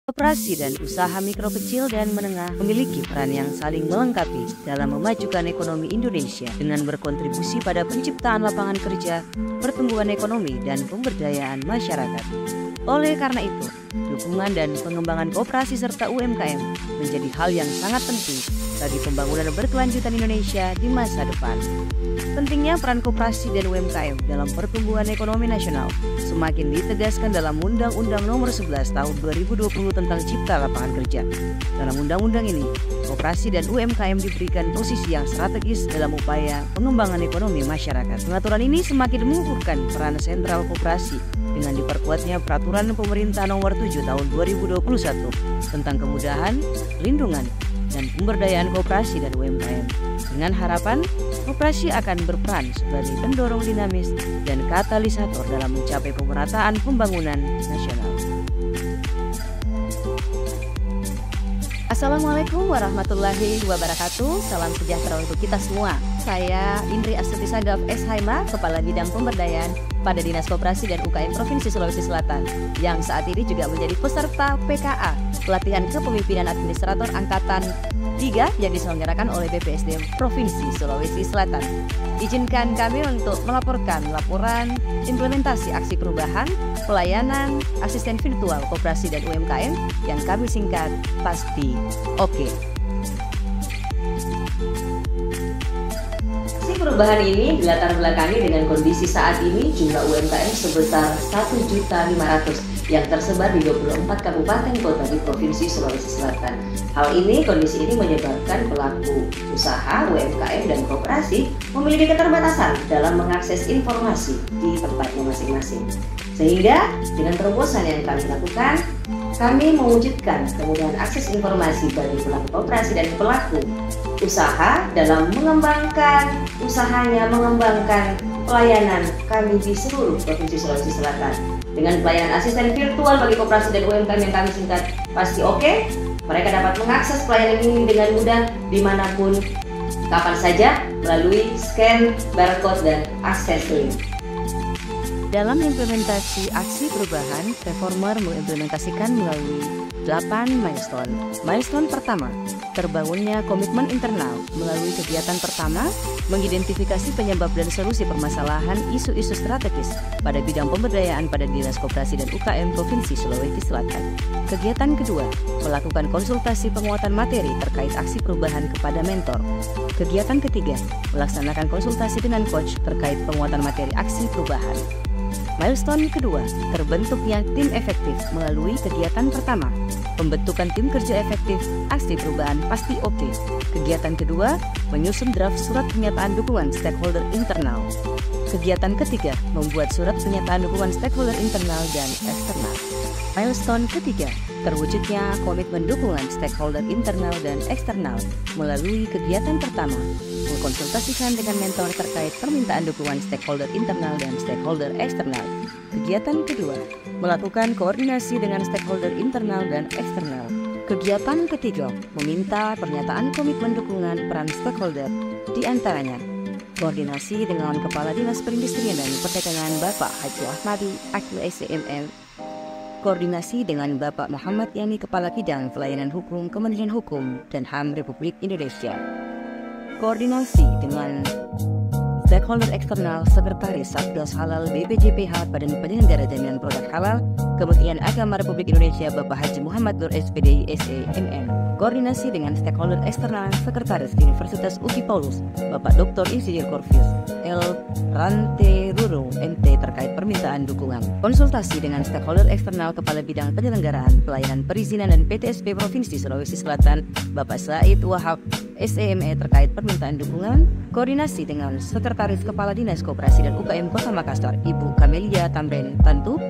Koperasi dan usaha mikro kecil dan menengah memiliki peran yang saling melengkapi dalam memajukan ekonomi Indonesia dengan berkontribusi pada penciptaan lapangan kerja, pertumbuhan ekonomi, dan pemberdayaan masyarakat. Oleh karena itu, dukungan dan pengembangan koperasi serta UMKM menjadi hal yang sangat penting bagi pembangunan berkelanjutan Indonesia di masa depan. Pentingnya peran koperasi dan UMKM dalam pertumbuhan ekonomi nasional semakin ditegaskan dalam Undang-Undang Nomor 11 Tahun 2020 tentang Cipta Lapangan Kerja. Dalam undang-undang ini, koperasi dan UMKM diberikan posisi yang strategis dalam upaya pengembangan ekonomi masyarakat. Pengaturan ini semakin mengukuhkan peran sentral koperasi dengan diperkuatnya Peraturan Pemerintah Nomor 7 Tahun 2021 tentang kemudahan, perlindungan, dan pemberdayaan koperasi dan UMKM. Dengan harapan, koperasi akan berperan sebagai pendorong dinamis dan katalisator dalam mencapai pemerataan pembangunan nasional. Assalamualaikum warahmatullahi wabarakatuh. Salam sejahtera untuk kita semua. Saya Indri Astuti Sagaf SHMA, Kepala Bidang Pemberdayaan pada Dinas Koperasi dan UKM Provinsi Sulawesi Selatan, yang saat ini juga menjadi peserta PKA, Pelatihan Kepemimpinan Administrator Angkatan 3 yang diselenggarakan oleh BPSDM Provinsi Sulawesi Selatan. Izinkan kami untuk melaporkan laporan implementasi aksi perubahan pelayanan asisten virtual koperasi dan UMKM yang kami singkat Pasti Oke. Aksi perubahan ini dilatar belakangi dengan kondisi saat ini jumlah UMKM sebesar 1.500.000 yang tersebar di 24 kabupaten kota di Provinsi Sulawesi Selatan. Hal ini, kondisi ini menyebabkan pelaku usaha, UMKM, dan koperasi memiliki keterbatasan dalam mengakses informasi di tempatnya masing-masing. Sehingga, dengan terobosan yang kami lakukan, kami mewujudkan kemudahan akses informasi bagi pelaku koperasi dan pelaku usaha dalam mengembangkan usahanya, mengembangkan pelayanan kami di seluruh Provinsi Sulawesi Selatan. Dengan pelayanan asisten virtual bagi koperasi dan UMKM yang kami singkat Pasti Oke, mereka dapat mengakses pelayanan ini dengan mudah dimanapun, kapan saja, melalui scan barcode dan akses link. Dalam implementasi aksi perubahan, reformer mengimplementasikan melalui 8 milestone. Milestone pertama, terbangunnya komitmen internal melalui kegiatan pertama, mengidentifikasi penyebab dan solusi permasalahan isu-isu strategis pada bidang pemberdayaan pada Dinas Koperasi dan UKM Provinsi Sulawesi Selatan. Kegiatan kedua, melakukan konsultasi penguatan materi terkait aksi perubahan kepada mentor. Kegiatan ketiga, melaksanakan konsultasi dengan coach terkait penguatan materi aksi perubahan. Milestone kedua, terbentuknya tim efektif melalui kegiatan pertama, pembentukan tim kerja efektif aksi perubahan Pasti Oke. Kegiatan kedua, menyusun draft surat pernyataan dukungan stakeholder internal. Kegiatan ketiga, membuat surat pernyataan dukungan stakeholder internal dan eksternal. Milestone ketiga, terwujudnya komitmen dukungan stakeholder internal dan eksternal melalui kegiatan pertama, mengkonsultasikan dengan mentor terkait permintaan dukungan stakeholder internal dan stakeholder eksternal. Kegiatan kedua, melakukan koordinasi dengan stakeholder internal dan eksternal. Kegiatan ketiga, meminta pernyataan komitmen dukungan peran stakeholder, di antaranya koordinasi dengan Kepala Dinas Perindustrian dan Perdagangan Bapak Haji Ahmadi Akil SCML, koordinasi dengan Bapak Muhammad Yani Kepala Bidang Pelayanan Hukum Kementerian Hukum dan HAM Republik Indonesia, koordinasi dengan stakeholder eksternal Sekretaris Satgas Halal BPJPH Badan Penyelenggara Jaminan Produk Halal Kementerian Agama Republik Indonesia Bapak Haji Muhammad Nur SPDI SEMN, koordinasi dengan stakeholder eksternal Sekretaris Universitas Uki Paulus Bapak Dr. Insinyur Corvius L. Rante Ruru MT terkait permintaan dukungan, konsultasi dengan stakeholder eksternal Kepala Bidang Penyelenggaraan Pelayanan Perizinan dan PTSP Provinsi Sulawesi Selatan Bapak Said Wahab SEME terkait permintaan dukungan, koordinasi dengan Sekretaris Kepala Dinas Koperasi dan UKM Kota Makassar Ibu Kamelia Tamren Tantu,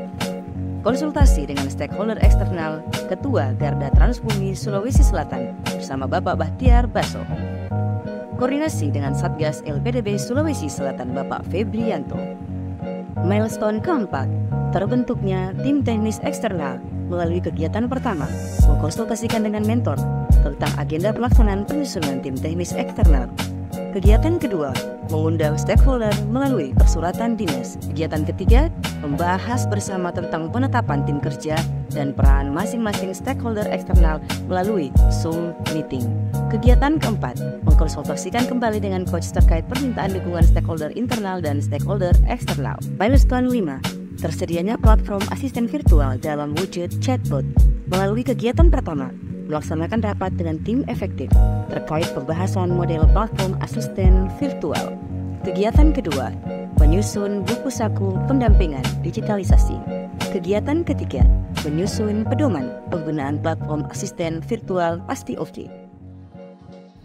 konsultasi dengan stakeholder eksternal Ketua Garda Transbumi Sulawesi Selatan bersama Bapak Bahtiar Baso, koordinasi dengan Satgas LPDB Sulawesi Selatan Bapak Febrianto. Milestone keempat, terbentuknya tim teknis eksternal melalui kegiatan pertama, mengkonsultasikan dengan mentor tentang agenda pelaksanaan penyusunan tim teknis eksternal. Kegiatan kedua, mengundang stakeholder melalui persuratan dinas. Kegiatan ketiga, membahas bersama tentang penetapan tim kerja dan peran masing-masing stakeholder eksternal melalui Zoom meeting. Kegiatan keempat, mengkonsultasikan kembali dengan coach terkait permintaan dukungan stakeholder internal dan stakeholder eksternal. Milestone 5, tersedianya platform asisten virtual dalam wujud chatbot. Melalui kegiatan pertama, melaksanakan rapat dengan tim efektif terkait pembahasan model platform asisten virtual. Kegiatan kedua, menyusun buku saku pendampingan digitalisasi. Kegiatan ketiga, menyusun pedoman penggunaan platform asisten virtual pasti oke.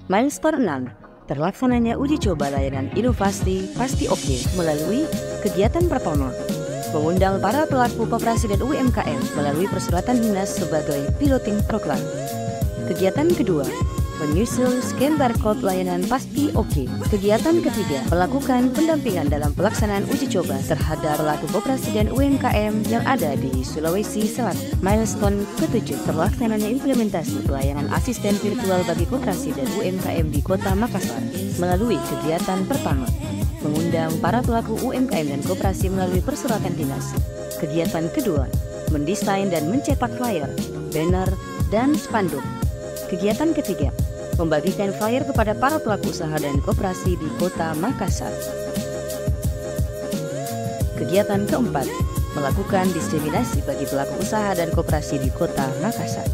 Milestone 6, terlaksananya uji coba layanan inovasi pasti oke melalui kegiatan pertama, mengundang para pelaku koperasi dan UMKM melalui persuratan dinas sebagai piloting program. Kegiatan kedua, menyusul scan barcode layanan pasti oke. Kegiatan ketiga, melakukan pendampingan dalam pelaksanaan uji coba terhadap pelaku koperasi dan UMKM yang ada di Sulawesi Selatan. Milestone ketujuh, terlaksananya implementasi pelayanan asisten virtual bagi koperasi dan UMKM di Kota Makassar melalui kegiatan pertama, mengundang para pelaku UMKM dan koperasi melalui persuratan dinas. Kegiatan kedua, mendesain dan mencetak flyer, banner, dan spanduk. Kegiatan ketiga, membagikan flyer kepada para pelaku usaha dan koperasi di Kota Makassar. Kegiatan keempat, melakukan diseminasi bagi pelaku usaha dan koperasi di Kota Makassar.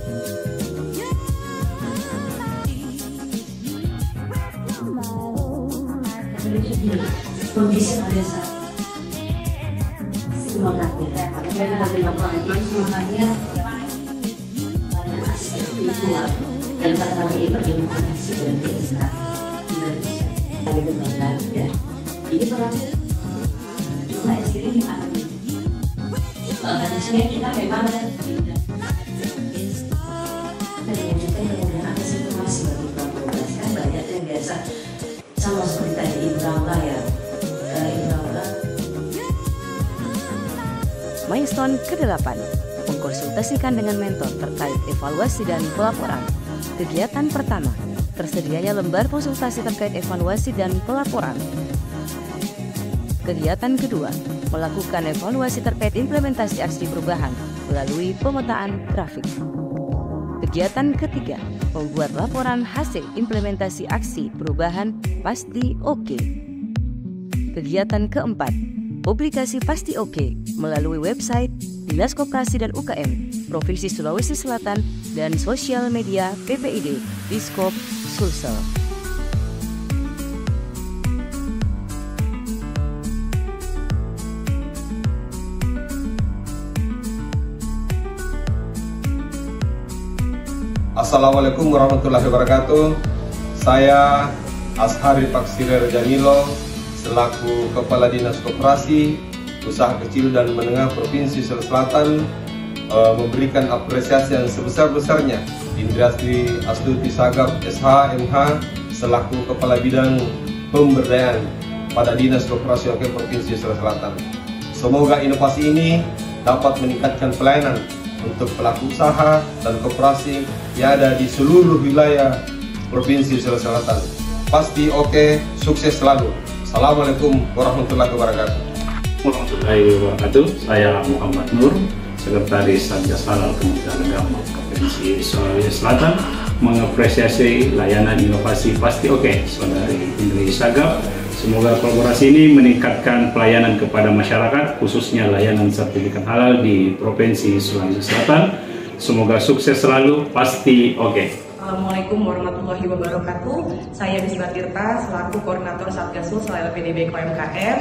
Kondisi desa semangat kita semangatnya dan kata ini berimplementasi dan desa dari kebanggaan ya. Ini berarti cuma ini ada di sini kita memang kemudian ada situasi bagi pelaku kan banyak yang biasa sama seperti tadi Indra ya. Milestone ke-8, mengkonsultasikan dengan mentor terkait evaluasi dan pelaporan. Kegiatan pertama, tersedianya lembar konsultasi terkait evaluasi dan pelaporan. Kegiatan kedua, melakukan evaluasi terkait implementasi aksi perubahan melalui pemetaan grafik. Kegiatan ketiga, membuat laporan hasil implementasi aksi perubahan pasti oke. Kegiatan keempat, publikasi pasti oke melalui website Dinas Koperasi dan UKM Provinsi Sulawesi Selatan dan sosial media PPID Diskop Sulsel. Assalamualaikum warahmatullahi wabarakatuh. Saya Ashari Paksirer Jamilo selaku Kepala Dinas Koperasi Usaha Kecil dan Menengah Provinsi Sulawesi Selatan memberikan apresiasi yang sebesar-besarnya Indriasti Astuti Sagap SH MH selaku Kepala Bidang Pemberdayaan pada Dinas Koperasi UMKM Provinsi Sulawesi Selatan. Semoga inovasi ini dapat meningkatkan pelayanan untuk pelaku usaha dan koperasi yang ada di seluruh wilayah Provinsi Sulawesi Selatan. Pasti oke, sukses selalu. Assalamualaikum warahmatullahi wabarakatuh. Warahmatullahi wabarakatuh. Saya Muhammad Nur, Sekretaris Satgas Halal Kementerian Agama Provinsi Sulawesi Selatan, mengapresiasi layanan inovasi pasti oke Saudari Indri Sagap. Semoga kolaborasi ini meningkatkan pelayanan kepada masyarakat, khususnya layanan sertifikat halal di Provinsi Sulawesi Selatan. Semoga sukses selalu, pasti oke. Assalamualaikum warahmatullahi wabarakatuh. Saya Bisma Tirta selaku Koordinator Satgas Halal LPDB UMKM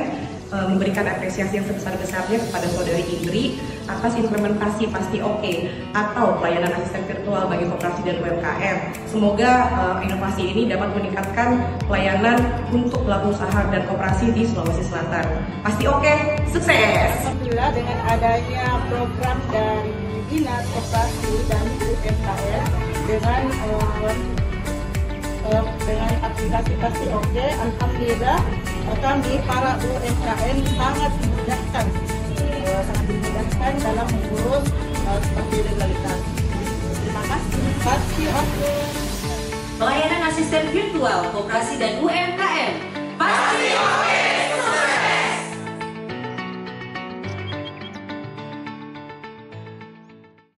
memberikan apresiasi yang sebesar-besarnya kepada Saudari Indri atas implementasi pasti oke atau pelayanan asisten virtual bagi koperasi dan UMKM. Semoga inovasi ini dapat meningkatkan pelayanan untuk pelaku usaha dan koperasi di Sulawesi Selatan. Pasti oke, sukses! Alhamdulillah dengan adanya program dari Dinas Koperasi dan UMKM dengan aplikasi pasti oke, alhamdulillah kami para UMKM sangat dimudahkan dalam mengurus seperti legalitas. Terima kasih. Pasti oke. Pelayanan asisten virtual koperasi dan UMKM. Pasti oke!